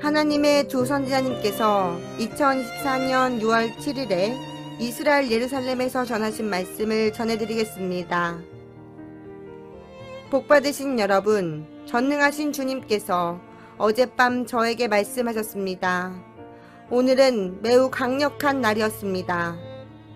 하나님의 두 선지자님께서 2024년 6월 7일에 이스라엘 예루살렘에서 전하신 말씀을 전해드리겠습니다. 복받으신 여러분, 전능하신 주님께서 어젯밤 저에게 말씀하셨습니다. 오늘은 매우 강력한 날이었습니다.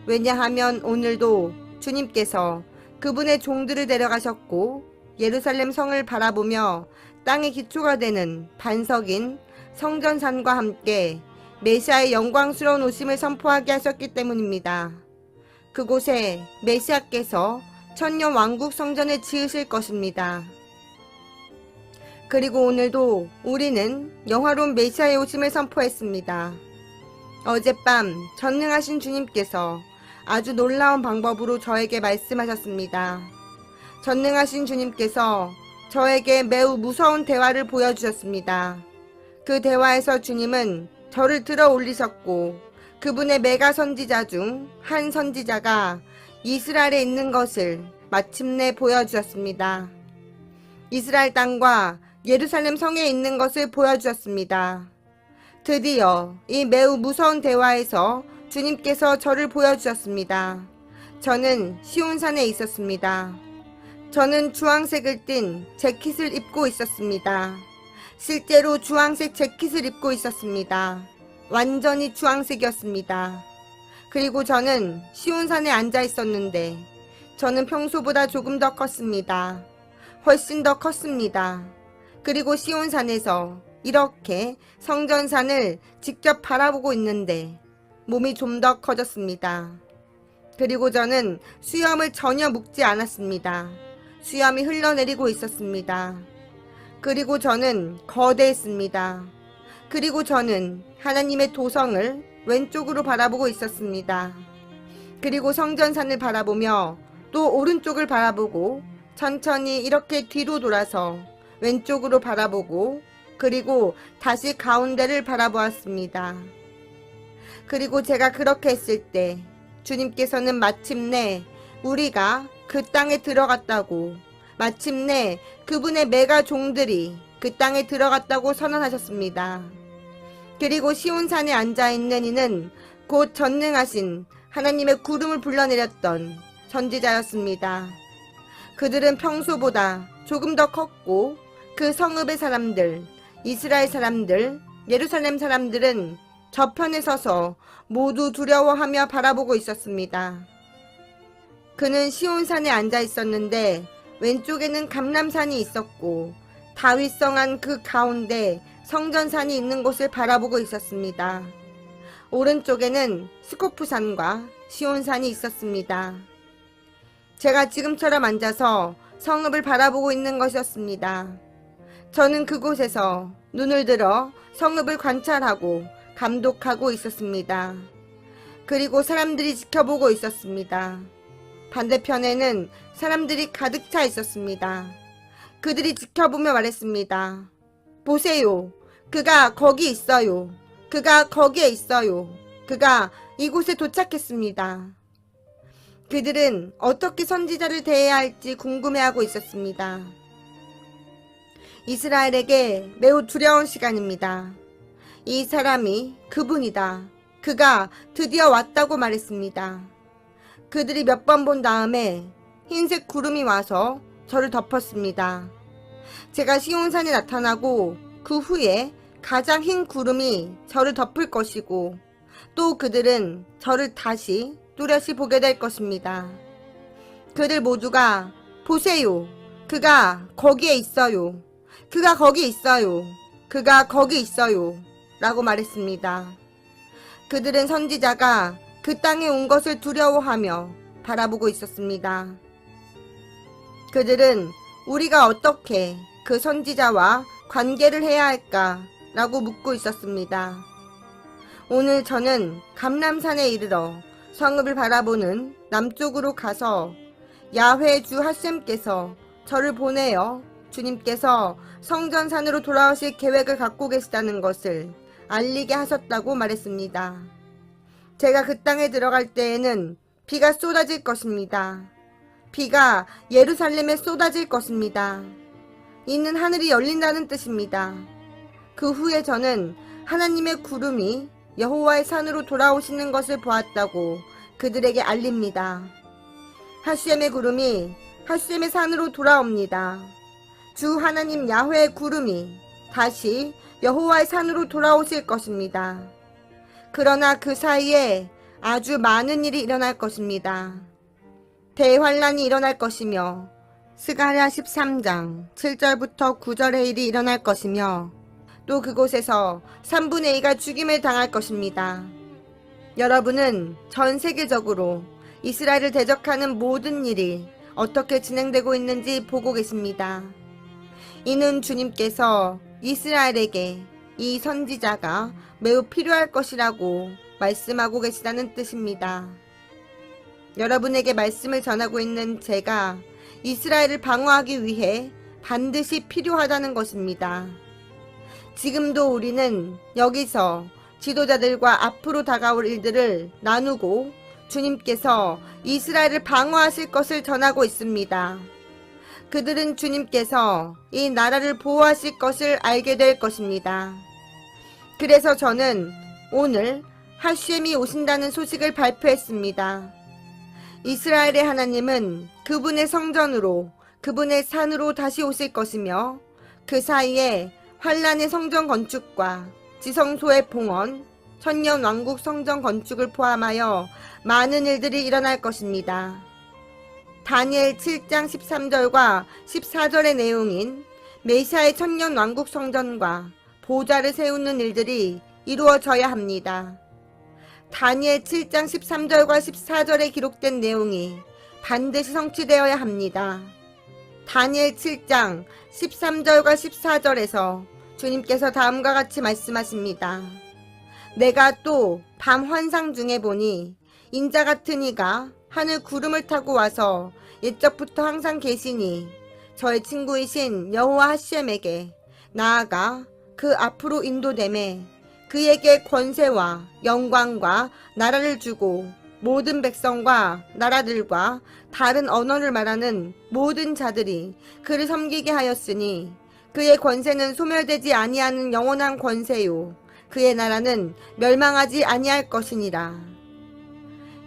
왜냐하면 오늘도 주님께서 그분의 종들을 데려가셨고 예루살렘 성을 바라보며 땅의 기초가 되는 반석인 성전산과 함께 메시아의 영광스러운 오심을 선포하게 하셨기 때문입니다. 그곳에 메시아께서 천년 왕국 성전을 지으실 것입니다. 그리고 오늘도 우리는 영화로운 메시아의 오심을 선포했습니다. 어젯밤 전능하신 주님께서 아주 놀라운 방법으로 저에게 말씀하셨습니다. 전능하신 주님께서 저에게 매우 무서운 대화를 보여주셨습니다. 그 대화에서 주님은 저를 들어 올리셨고 그분의 메가 선지자 중 한 선지자가 이스라엘에 있는 것을 마침내 보여주셨습니다. 이스라엘 땅과 예루살렘 성에 있는 것을 보여주셨습니다. 드디어 이 매우 무서운 대화에서 주님께서 저를 보여주셨습니다. 저는 시온산에 있었습니다. 저는 주황색을 띤 재킷을 입고 있었습니다. 실제로 주황색 재킷을 입고 있었습니다. 완전히 주황색이었습니다. 그리고 저는 시온산에 앉아 있었는데 저는 평소보다 조금 더 컸습니다. 훨씬 더 컸습니다. 그리고 시온산에서 이렇게 성전산을 직접 바라보고 있는데 몸이 좀 더 커졌습니다. 그리고 저는 수염을 전혀 묶지 않았습니다. 수염이 흘러내리고 있었습니다. 그리고 저는 거대했습니다. 그리고 저는 하나님의 도성을 왼쪽으로 바라보고 있었습니다. 그리고 성전산을 바라보며 또 오른쪽을 바라보고 천천히 이렇게 뒤로 돌아서 왼쪽으로 바라보고 그리고 다시 가운데를 바라보았습니다. 그리고 제가 그렇게 했을 때 주님께서는 마침내 우리가 그 땅에 들어갔다고, 마침내 그분의 메가 종들이 그 땅에 들어갔다고 선언하셨습니다. 그리고 시온산에 앉아있는 이는 곧 전능하신 하나님의 구름을 불러내렸던 선지자였습니다. 그들은 평소보다 조금 더 컸고 그 성읍의 사람들, 이스라엘 사람들, 예루살렘 사람들은 저편에 서서 모두 두려워하며 바라보고 있었습니다. 그는 시온산에 앉아 있었는데 왼쪽에는 감람산이 있었고 다윗성한 그 가운데 성전산이 있는 곳을 바라보고 있었습니다. 오른쪽에는 스코프산과 시온산이 있었습니다. 제가 지금처럼 앉아서 성읍을 바라보고 있는 것이었습니다. 저는 그곳에서 눈을 들어 성읍을 관찰하고 감독하고 있었습니다. 그리고 사람들이 지켜보고 있었습니다. 반대편에는 사람들이 가득 차 있었습니다. 그들이 지켜보며 말했습니다. 보세요. 그가 거기 있어요. 그가 거기에 있어요. 그가 이곳에 도착했습니다. 그들은 어떻게 선지자를 대해야 할지 궁금해하고 있었습니다. 이스라엘에게 매우 두려운 시간입니다. 이 사람이 그분이다. 그가 드디어 왔다고 말했습니다. 그들이 몇 번 본 다음에 흰색 구름이 와서 저를 덮었습니다. 제가 시온산에 나타나고 그 후에 가장 흰 구름이 저를 덮을 것이고 또 그들은 저를 다시 뚜렷이 보게 될 것입니다. 그들 모두가 보세요. 그가 거기에 있어요. 그가 거기 있어요. 그가 거기 있어요. 라고 말했습니다. 그들은 선지자가 그 땅에 온 것을 두려워하며 바라보고 있었습니다. 그들은 우리가 어떻게 그 선지자와 관계를 해야 할까? 라고 묻고 있었습니다. 오늘 저는 감람산에 이르러 성읍을 바라보는 남쪽으로 가서 야훼 주 핫셈께서 저를 보내어 주님께서 성전산으로 돌아오실 계획을 갖고 계시다는 것을 알리게 하셨다고 말했습니다. 제가 그 땅에 들어갈 때에는 비가 쏟아질 것입니다. 비가 예루살렘에 쏟아질 것입니다. 이는 하늘이 열린다는 뜻입니다. 그 후에 저는 하나님의 구름이 여호와의 산으로 돌아오시는 것을 보았다고 그들에게 알립니다. 하셴의 구름이 하셴의 산으로 돌아옵니다. 주 하나님 야훼의 구름이 다시 여호와의 산으로 돌아오실 것입니다. 그러나 그 사이에 아주 많은 일이 일어날 것입니다. 대환란이 일어날 것이며 스가랴 13장 7절부터 9절의 일이 일어날 것이며 또 그곳에서 3분의 2가 죽임을 당할 것입니다. 여러분은 전 세계적으로 이스라엘을 대적하는 모든 일이 어떻게 진행되고 있는지 보고 계십니다. 이는 주님께서 이스라엘에게 이 선지자가 매우 필요할 것이라고 말씀하고 계시다는 뜻입니다. 여러분에게 말씀을 전하고 있는 제가 이스라엘을 방어하기 위해 반드시 필요하다는 것입니다. 지금도 우리는 여기서 지도자들과 앞으로 다가올 일들을 나누고 주님께서 이스라엘을 방어하실 것을 전하고 있습니다. 그들은 주님께서 이 나라를 보호하실 것을 알게 될 것입니다. 그래서 저는 오늘 하셴이 오신다는 소식을 발표했습니다. 이스라엘의 하나님은 그분의 성전으로 그분의 산으로 다시 오실 것이며 그 사이에 환란의 성전 건축과 지성소의 봉헌, 천년 왕국 성전 건축을 포함하여 많은 일들이 일어날 것입니다. 다니엘 7장 13절과 14절의 내용인 메시아의 천년 왕국 성전과 보좌를 세우는 일들이 이루어져야 합니다. 다니엘 7장 13절과 14절에 기록된 내용이 반드시 성취되어야 합니다. 다니엘 7장 13절과 14절에서 주님께서 다음과 같이 말씀하십니다. 내가 또 밤 환상 중에 보니 인자 같은 이가 하늘 구름을 타고 와서 옛적부터 항상 계시니 저의 친구이신 여호와 하셴에게 나아가 그 앞으로 인도되매 그에게 권세와 영광과 나라를 주고 모든 백성과 나라들과 다른 언어를 말하는 모든 자들이 그를 섬기게 하였으니 그의 권세는 소멸되지 아니하는 영원한 권세요 그의 나라는 멸망하지 아니할 것이니라.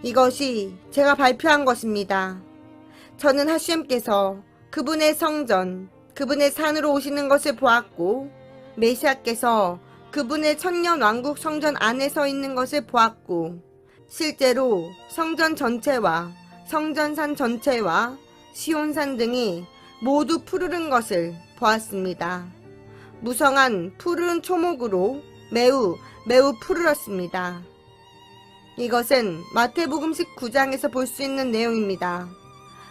이것이 제가 발표한 것입니다. 저는 하셴께서 그분의 성전, 그분의 산으로 오시는 것을 보았고 메시아께서 그분의 천년 왕국 성전 안에 서 있는 것을 보았고 실제로 성전 전체와 성전산 전체와 시온산 등이 모두 푸르른 것을 보았습니다. 무성한 푸르른 초목으로 매우 푸르렀습니다. 이것은 마태복음 19장에서 볼 수 있는 내용입니다.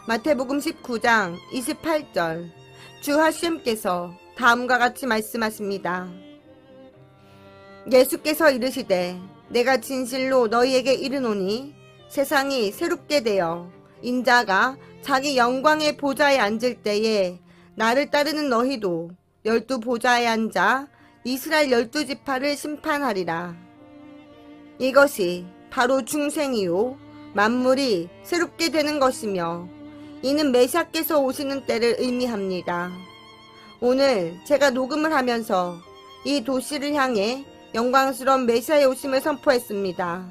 마태복음 19장 28절 주 하셴께서 다음과 같이 말씀하십니다. 예수께서 이르시되 내가 진실로 너희에게 이르노니 세상이 새롭게 되어 인자가 자기 영광의 보좌에 앉을 때에 나를 따르는 너희도 12 보좌에 앉아 이스라엘 12지파를 심판하리라. 이것이 바로 중생이요 만물이 새롭게 되는 것이며 이는 메시아께서 오시는 때를 의미합니다. 오늘 제가 녹음을 하면서 이 도시를 향해 영광스러운 메시아의 오심을 선포했습니다.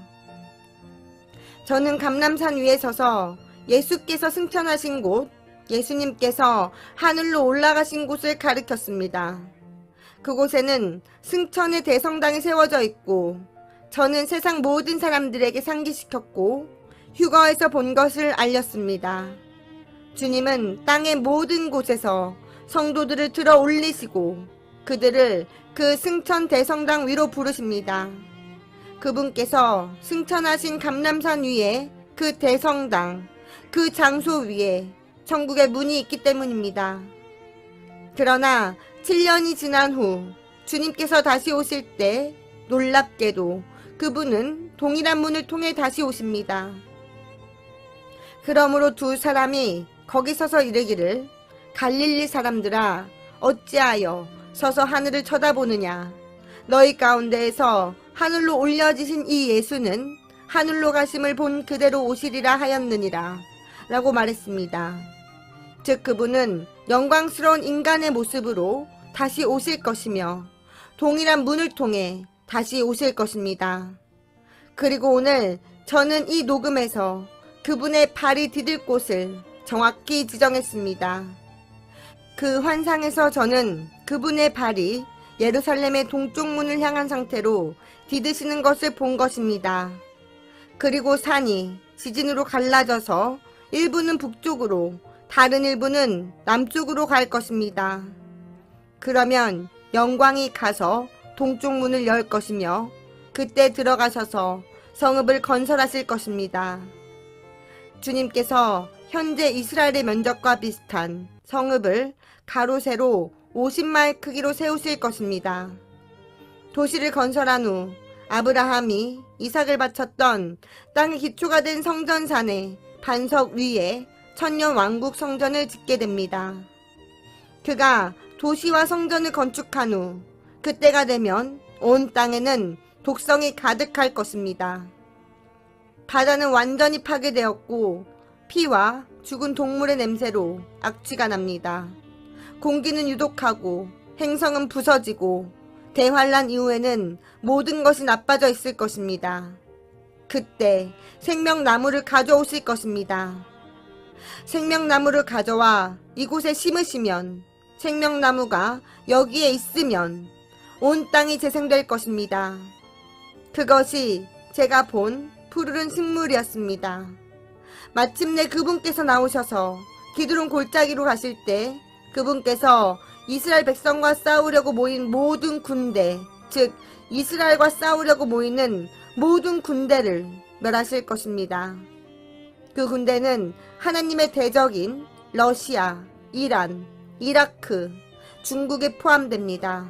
저는 감람산 위에 서서 예수께서 승천하신 곳, 예수님께서 하늘로 올라가신 곳을 가리켰습니다. 그곳에는 승천의 대성당이 세워져 있고 저는 세상 모든 사람들에게 상기시켰고 휴거에서 본 것을 알렸습니다. 주님은 땅의 모든 곳에서 성도들을 들어 올리시고 그들을 그 승천 대성당 위로 부르십니다. 그분께서 승천하신 감람산 위에 그 대성당, 그 장소 위에 천국의 문이 있기 때문입니다. 그러나 7년이 지난 후 주님께서 다시 오실 때 놀랍게도 그분은 동일한 문을 통해 다시 오십니다. 그러므로 두 사람이 거기 서서 이르기를 갈릴리 사람들아 어찌하여 서서 하늘을 쳐다보느냐. 너희 가운데에서 하늘로 올려지신 이 예수는 하늘로 가심을 본 그대로 오시리라 하였느니라 라고 말했습니다. 즉 그분은 영광스러운 인간의 모습으로 다시 오실 것이며 동일한 문을 통해 다시 오실 것입니다. 그리고 오늘 저는 이 녹음에서 그분의 발이 디딜 곳을 정확히 지정했습니다. 그 환상에서 저는 그분의 발이 예루살렘의 동쪽 문을 향한 상태로 디드시는 것을 본 것입니다. 그리고 산이 지진으로 갈라져서 일부는 북쪽으로 다른 일부는 남쪽으로 갈 것입니다. 그러면 영광이 가서 동쪽 문을 열 것이며 그때 들어가셔서 성읍을 건설하실 것입니다. 주님께서 현재 이스라엘의 면적과 비슷한 성읍을 가로 세로 50마일 크기로 세우실 것입니다. 도시를 건설한 후 아브라함이 이삭을 바쳤던 땅의 기초가 된 성전산의 반석 위에 천년 왕국 성전을 짓게 됩니다. 그가 도시와 성전을 건축한 후 그때가 되면 온 땅에는 독성이 가득할 것입니다. 바다는 완전히 파괴되었고 피와 죽은 동물의 냄새로 악취가 납니다. 공기는 유독하고 행성은 부서지고 대환란 이후에는 모든 것이 나빠져 있을 것입니다. 그때 생명나무를 가져오실 것입니다. 생명나무를 가져와 이곳에 심으시면 생명나무가 여기에 있으면 온 땅이 재생될 것입니다. 그것이 제가 본 푸르른 식물이었습니다. 마침내 그분께서 나오셔서 기드론 골짜기로 가실 때 그분께서 이스라엘 백성과 싸우려고 모인 모든 군대, 즉 이스라엘과 싸우려고 모이는 모든 군대를 멸하실 것입니다. 그 군대는 하나님의 대적인 러시아, 이란, 이라크, 중국에 포함됩니다.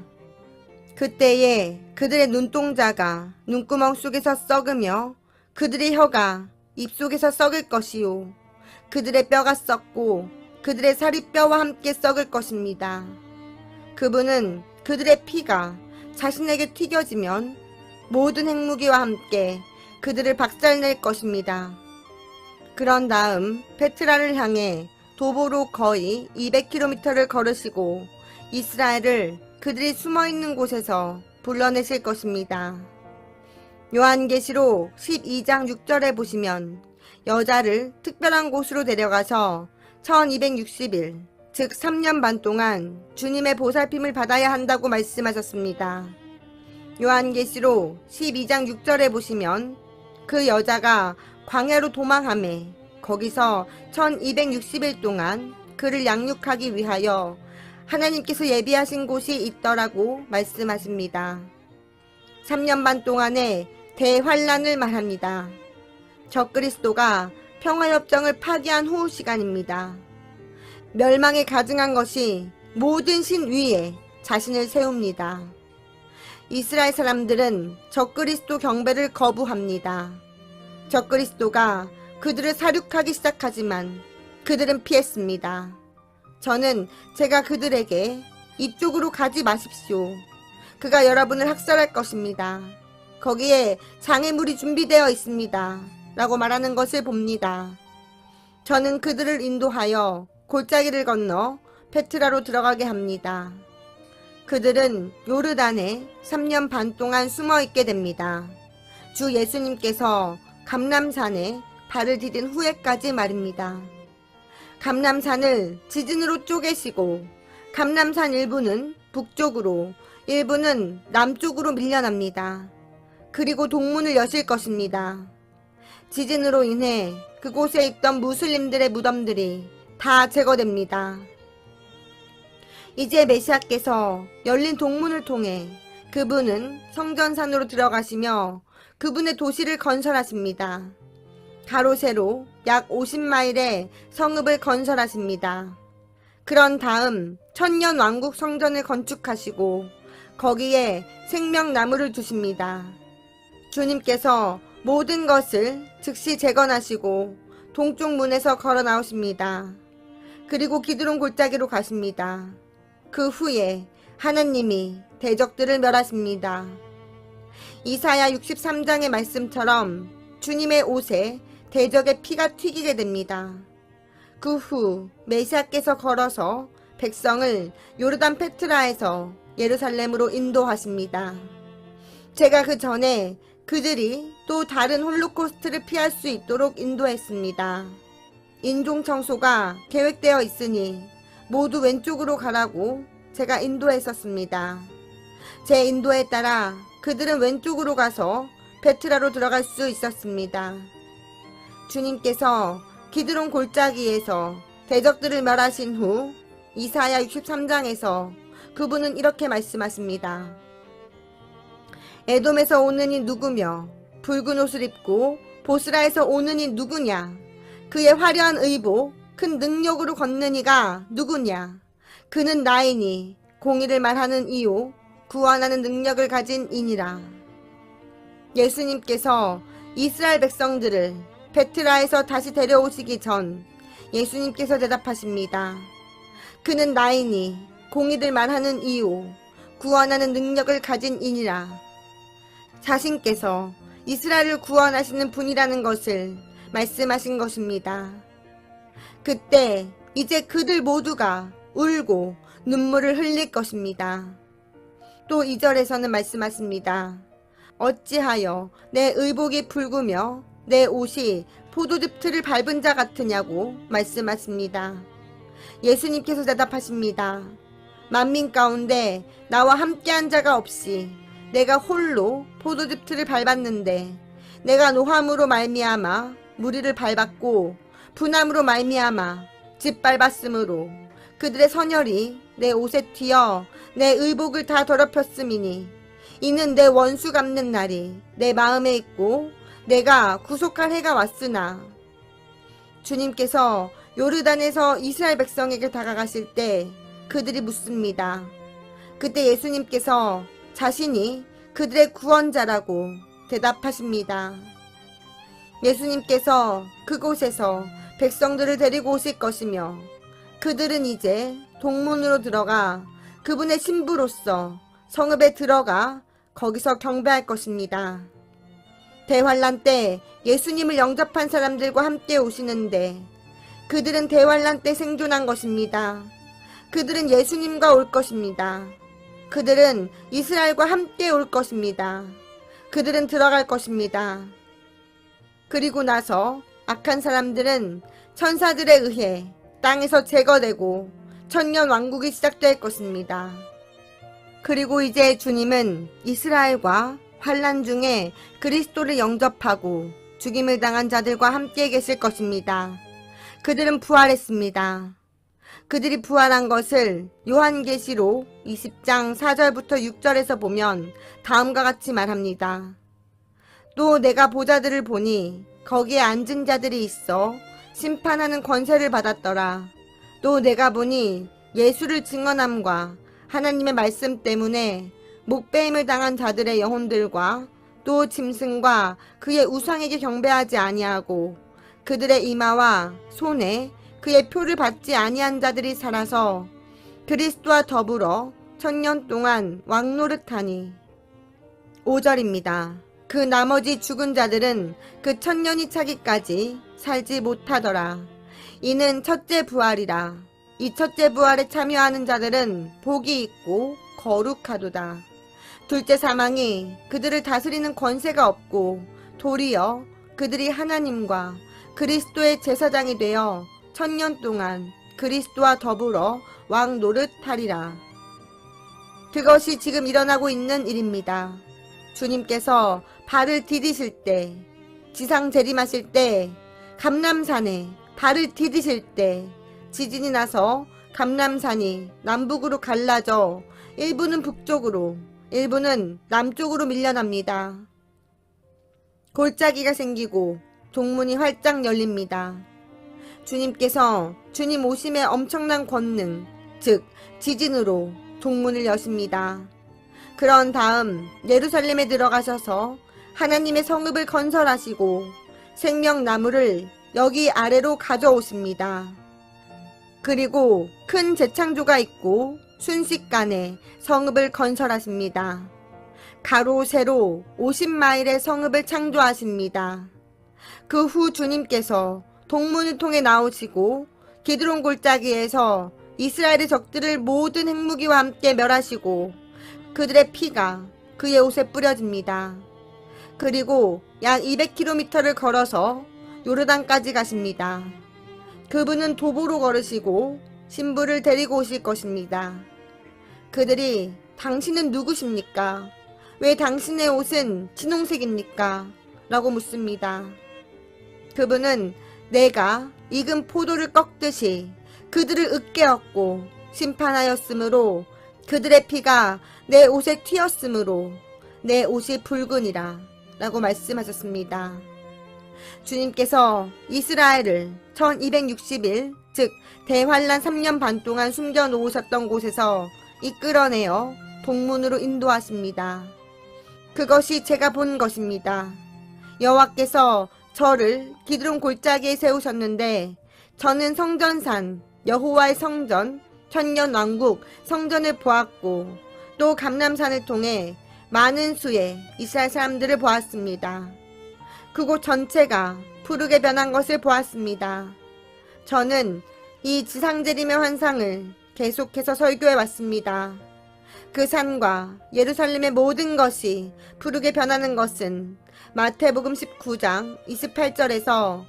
그때에 그들의 눈동자가 눈구멍 속에서 썩으며 그들의 혀가 입속에서 썩을 것이요 그들의 뼈가 썩고 그들의 살이 뼈와 함께 썩을 것입니다. 그분은 그들의 피가 자신에게 튀겨지면 모든 핵무기와 함께 그들을 박살낼 것입니다. 그런 다음 페트라를 향해 도보로 거의 200km를 걸으시고 이스라엘을 그들이 숨어있는 곳에서 불러내실 것입니다. 요한계시록 12장 6절에 보시면 여자를 특별한 곳으로 데려가서 1260일, 즉 3년 반 동안 주님의 보살핌을 받아야 한다고 말씀하셨습니다. 요한계시록 12장 6절에 보시면 그 여자가 광야로 도망하매 거기서 1260일 동안 그를 양육하기 위하여 하나님께서 예비하신 곳이 있더라고 말씀하십니다. 3년 반 동안의 대환란을 말합니다. 적그리스도가 평화협정을 파기한 후 시간입니다. 멸망에 가증한 것이 모든 신 위에 자신을 세웁니다. 이스라엘 사람들은 적그리스도 경배를 거부합니다. 적그리스도가 그들을 사륙하기 시작하지만 그들은 피했습니다. 저는 제가 그들에게 이쪽으로 가지 마십시오. 그가 여러분을 학살할 것입니다. 거기에 장애물이 준비되어 있습니다. 라고 말하는 것을 봅니다. 저는 그들을 인도하여 골짜기를 건너 페트라로 들어가게 합니다. 그들은 요르단에 3년 반 동안 숨어 있게 됩니다. 주 예수님께서 감람산에 발을 디딘 후에까지 말입니다. 감람산을 지진으로 쪼개시고 감람산 일부는 북쪽으로 일부는 남쪽으로 밀려납니다. 그리고 동문을 여실 것입니다. 지진으로 인해 그곳에 있던 무슬림들의 무덤들이 다 제거됩니다. 이제 메시아께서 열린 동문을 통해 그분은 성전산으로 들어가시며 그분의 도시를 건설하십니다. 가로 세로 약 50마일의 성읍을 건설하십니다. 그런 다음 천년 왕국 성전을 건축하시고 거기에 생명나무를 두십니다. 주님께서 모든 것을 즉시 재건하시고 동쪽 문에서 걸어 나오십니다. 그리고 기드론 골짜기로 가십니다. 그 후에 하나님이 대적들을 멸하십니다. 이사야 63장의 말씀처럼 주님의 옷에 대적의 피가 튀기게 됩니다. 그 후 메시아께서 걸어서 백성을 요르단 페트라에서 예루살렘으로 인도하십니다. 제가 그 전에 그들이 또 다른 홀로코스트를 피할 수 있도록 인도했습니다. 인종 청소가 계획되어 있으니 모두 왼쪽으로 가라고 제가 인도했었습니다. 제 인도에 따라 그들은 왼쪽으로 가서 베트라로 들어갈 수 있었습니다. 주님께서 기드론 골짜기에서 대적들을 멸하신 후 이사야 63장에서 그분은 이렇게 말씀하십니다. 에돔에서 오는 이 누구며 붉은 옷을 입고 보스라에서 오는 이 누구냐? 그의 화려한 의복 큰 능력으로 걷는 이가 누구냐? 그는 나이니 공의를 말하는 이요 구원하는 능력을 가진 이니라. 예수님께서 이스라엘 백성들을 베트라에서 다시 데려오시기 전 예수님께서 대답하십니다. 그는 나이니 공의를 말하는 이요 구원하는 능력을 가진 이니라. 자신께서 이스라엘을 구원하시는 분이라는 것을 말씀하신 것입니다. 그때 이제 그들 모두가 울고 눈물을 흘릴 것입니다. 또 2절에서는 말씀하십니다. 어찌하여 내 의복이 붉으며 내 옷이 포도즙 틀을 밟은 자 같으냐고 말씀하십니다. 예수님께서 대답하십니다. 만민 가운데 나와 함께한 자가 없이 내가 홀로 포도즙 틀을 밟았는데 내가 노함으로 말미암아 무리를 밟았고 분함으로 말미암아 짓밟았으므로 그들의 선혈이 내 옷에 튀어 내 의복을 다 더럽혔음이니 이는 내 원수 갚는 날이 내 마음에 있고 내가 구속할 해가 왔으나. 주님께서 요르단에서 이스라엘 백성에게 다가가실 때 그들이 묻습니다. 그때 예수님께서 자신이 그들의 구원자라고 대답하십니다. 예수님께서 그곳에서 백성들을 데리고 오실 것이며 그들은 이제 동문으로 들어가 그분의 신부로서 성읍에 들어가 거기서 경배할 것입니다. 대환란 때 예수님을 영접한 사람들과 함께 오시는데 그들은 대환란 때 생존한 것입니다. 그들은 예수님과 올 것입니다. 그들은 이스라엘과 함께 올 것입니다. 그들은 들어갈 것입니다. 그리고 나서 악한 사람들은 천사들에 의해 땅에서 제거되고 천년 왕국이 시작될 것입니다. 그리고 이제 주님은 이스라엘과 환란 중에 그리스도를 영접하고 죽임을 당한 자들과 함께 계실 것입니다. 그들은 부활했습니다. 그들이 부활한 것을 요한계시록 20장 4절부터 6절에서 보면 다음과 같이 말합니다. 또 내가 보좌들을 보니 거기에 앉은 자들이 있어 심판하는 권세를 받았더라. 또 내가 보니 예수를 증언함과 하나님의 말씀 때문에 목배임을 당한 자들의 영혼들과 또 짐승과 그의 우상에게 경배하지 아니하고 그들의 이마와 손에 그의 표를 받지 아니한 자들이 살아서 그리스도와 더불어 천년 동안 왕노릇하니. 5절입니다. 그 나머지 죽은 자들은 그 천년이 차기까지 살지 못하더라. 이는 첫째 부활이라. 이 첫째 부활에 참여하는 자들은 복이 있고 거룩하도다. 둘째 사망이 그들을 다스리는 권세가 없고 도리어 그들이 하나님과 그리스도의 제사장이 되어 천년 동안 그리스도와 더불어 왕 노릇하리라. 그것이 지금 일어나고 있는 일입니다. 주님께서 발을 디디실 때, 지상 재림하실 때, 감람산에 발을 디디실 때 지진이 나서 감람산이 남북으로 갈라져 일부는 북쪽으로 일부는 남쪽으로 밀려납니다. 골짜기가 생기고 동문이 활짝 열립니다. 주님께서 주님 오심의 엄청난 권능, 즉 지진으로 동문을 여십니다. 그런 다음 예루살렘에 들어가셔서 하나님의 성읍을 건설하시고 생명나무를 여기 아래로 가져오십니다. 그리고 큰 재창조가 있고 순식간에 성읍을 건설하십니다. 가로 세로 50마일의 성읍을 창조하십니다. 그 후 주님께서 동문을 통해 나오시고 기드론 골짜기에서 이스라엘의 적들을 모든 핵무기와 함께 멸하시고 그들의 피가 그의 옷에 뿌려집니다. 그리고 약 200km를 걸어서 요르단까지 가십니다. 그분은 도보로 걸으시고 신부를 데리고 오실 것입니다. 그들이 당신은 누구십니까? 왜 당신의 옷은 진홍색입니까? 라고 묻습니다. 그분은 내가 익은 포도를 꺾듯이 그들을 으깨었고 심판하였으므로 그들의 피가 내 옷에 튀었으므로 내 옷이 붉으니라 라고 말씀하셨습니다. 주님께서 이스라엘을 1260일 즉 대환란 3년 반 동안 숨겨놓으셨던 곳에서 이끌어내어 동문으로 인도하십니다. 그것이 제가 본 것입니다. 여호와께서 저를 기드론 골짜기에 세우셨는데 저는 성전산 여호와의 성전 천년왕국 성전을 보았고 또 감람산을 통해 많은 수의 이스라엘 사람들을 보았습니다. 그곳 전체가 푸르게 변한 것을 보았습니다. 저는 이 지상재림의 환상을 계속해서 설교해 왔습니다. 그 산과 예루살렘의 모든 것이 푸르게 변하는 것은 마태복음 19장 28절에서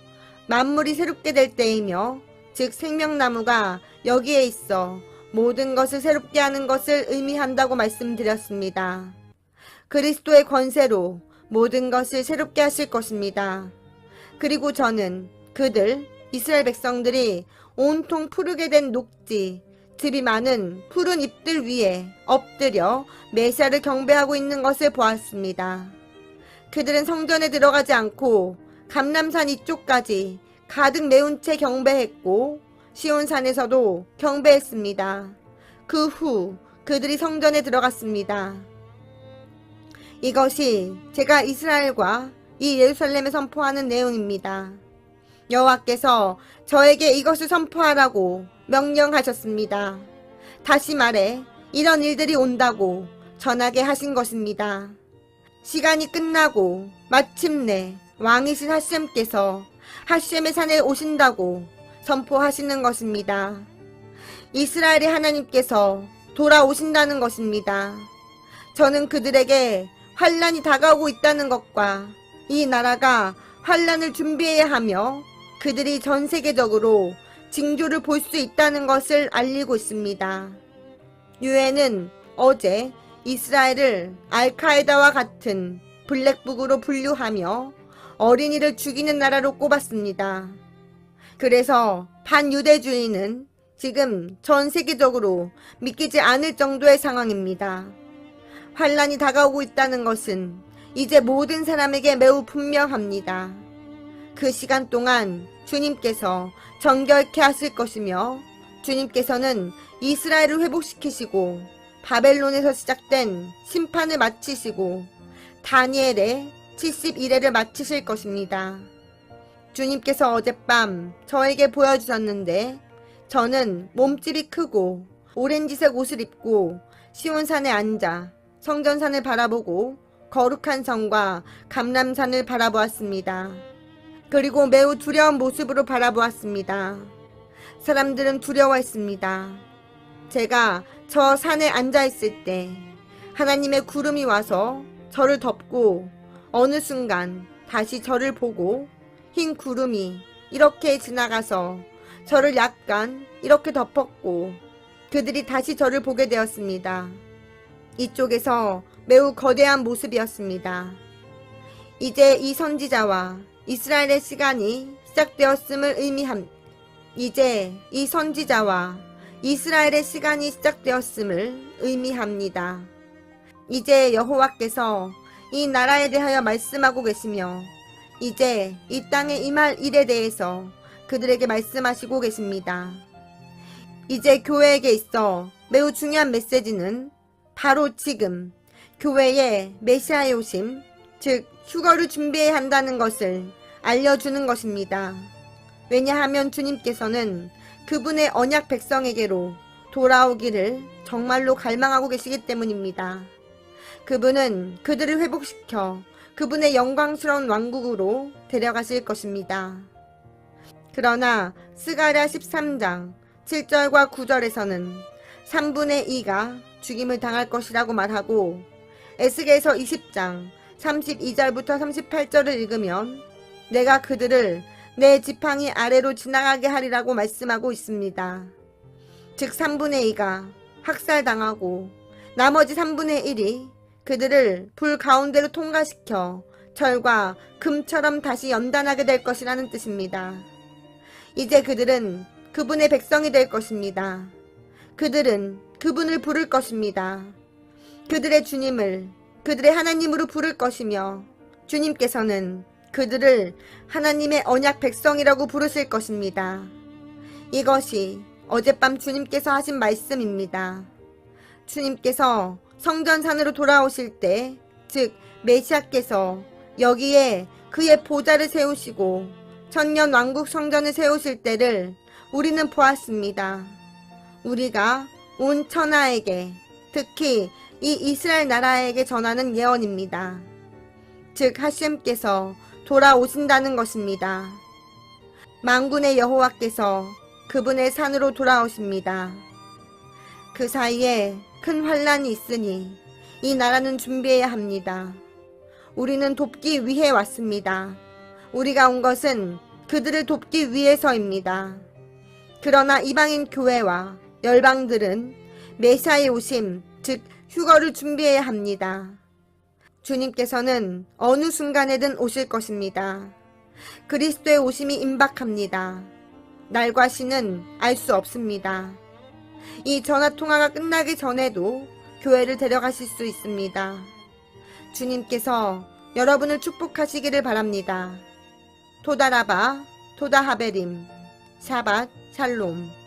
만물이 새롭게 될 때이며 즉 생명나무가 여기에 있어 모든 것을 새롭게 하는 것을 의미한다고 말씀드렸습니다. 그리스도의 권세로 모든 것을 새롭게 하실 것입니다. 그리고 저는 그들 이스라엘 백성들이 온통 푸르게 된 녹지 즙이 많은 푸른 잎들 위에 엎드려 메시아를 경배하고 있는 것을 보았습니다. 그들은 성전에 들어가지 않고 감람산 이쪽까지 가득 메운 채 경배했고 시온산에서도 경배했습니다. 그 후 그들이 성전에 들어갔습니다. 이것이 제가 이스라엘과 이 예루살렘에 선포하는 내용입니다. 여호와께서 저에게 이것을 선포하라고 명령하셨습니다. 다시 말해 이런 일들이 온다고 전하게 하신 것입니다. 시간이 끝나고 마침내 왕이신 하셴께서 하셴의 산에 오신다고 선포하시는 것입니다. 이스라엘의 하나님께서 돌아오신다는 것입니다. 저는 그들에게 환란이 다가오고 있다는 것과 이 나라가 환란을 준비해야 하며 그들이 전 세계적으로 징조를 볼 수 있다는 것을 알리고 있습니다. 유엔은 어제 이스라엘을 알카에다와 같은 블랙북으로 분류하며 어린이를 죽이는 나라로 꼽았습니다. 그래서 반유대주의는 지금 전 세계적으로 믿기지 않을 정도의 상황입니다. 환란이 다가오고 있다는 것은 이제 모든 사람에게 매우 분명합니다. 그 시간 동안 주님께서 정결케 하실 것이며 주님께서는 이스라엘을 회복시키시고 바벨론에서 시작된 심판을 마치시고 다니엘의 70일회를 마치실 것입니다. 주님께서 어젯밤 저에게 보여주셨는데 저는 몸집이 크고 오렌지색 옷을 입고 시온산에 앉아 성전산을 바라보고 거룩한 성과 감람산을 바라보았습니다. 그리고 매우 두려운 모습으로 바라보았습니다. 사람들은 두려워했습니다. 제가 저 산에 앉아있을 때 하나님의 구름이 와서 저를 덮고 어느 순간 다시 저를 보고 흰 구름이 이렇게 지나가서 저를 약간 이렇게 덮었고 그들이 다시 저를 보게 되었습니다. 이쪽에서 매우 거대한 모습이었습니다. 이제 이 선지자와 이스라엘의 시간이 시작되었음을 이제 이 선지자와 이스라엘의 시간이 시작되었음을 의미합니다. 이제 여호와께서 이 나라에 대하여 말씀하고 계시며 이제 이 땅에 임할 일에 대해서 그들에게 말씀하시고 계십니다. 이제 교회에게 있어 매우 중요한 메시지는 바로 지금 교회의 메시아의 오심, 즉 휴거를 준비해야 한다는 것을 알려주는 것입니다. 왜냐하면 주님께서는 그분의 언약 백성에게로 돌아오기를 정말로 갈망하고 계시기 때문입니다. 그분은 그들을 회복시켜 그분의 영광스러운 왕국으로 데려가실 것입니다. 그러나 스가랴 13장 7절과 9절에서는 3분의 2가 죽임을 당할 것이라고 말하고 에스겔서 20장 32절부터 38절을 읽으면 내가 그들을 내 지팡이 아래로 지나가게 하리라고 말씀하고 있습니다. 즉 3분의 2가 학살당하고 나머지 3분의 1이 그들을 불 가운데로 통과시켜 철과 금처럼 다시 연단하게 될 것이라는 뜻입니다. 이제 그들은 그분의 백성이 될 것입니다. 그들은 그분을 부를 것입니다. 그들의 주님을 그들의 하나님으로 부를 것이며 주님께서는 그들을 하나님의 언약 백성이라고 부르실 것입니다. 이것이 어젯밤 주님께서 하신 말씀입니다. 주님께서 성전산으로 돌아오실 때, 즉 메시아께서 여기에 그의 보좌를 세우시고 천년 왕국 성전을 세우실 때를 우리는 보았습니다. 우리가 온 천하에게, 특히 이 이스라엘 나라에게 전하는 예언입니다. 즉 하셴께서 돌아오신다는 것입니다. 만군의 여호와께서 그분의 산으로 돌아오십니다. 그 사이에 큰 환란이 있으니 이 나라는 준비해야 합니다. 우리는 돕기 위해 왔습니다. 우리가 온 것은 그들을 돕기 위해서입니다. 그러나 이방인 교회와 열방들은 메시아의 오심, 즉 휴거를 준비해야 합니다. 주님께서는 어느 순간에든 오실 것입니다. 그리스도의 오심이 임박합니다. 날과 시는 알 수 없습니다. 이 전화통화가 끝나기 전에도 교회를 데려가실 수 있습니다. 주님께서 여러분을 축복하시기를 바랍니다. 토다라바, 토다하베림, 샤밧, 샬롬.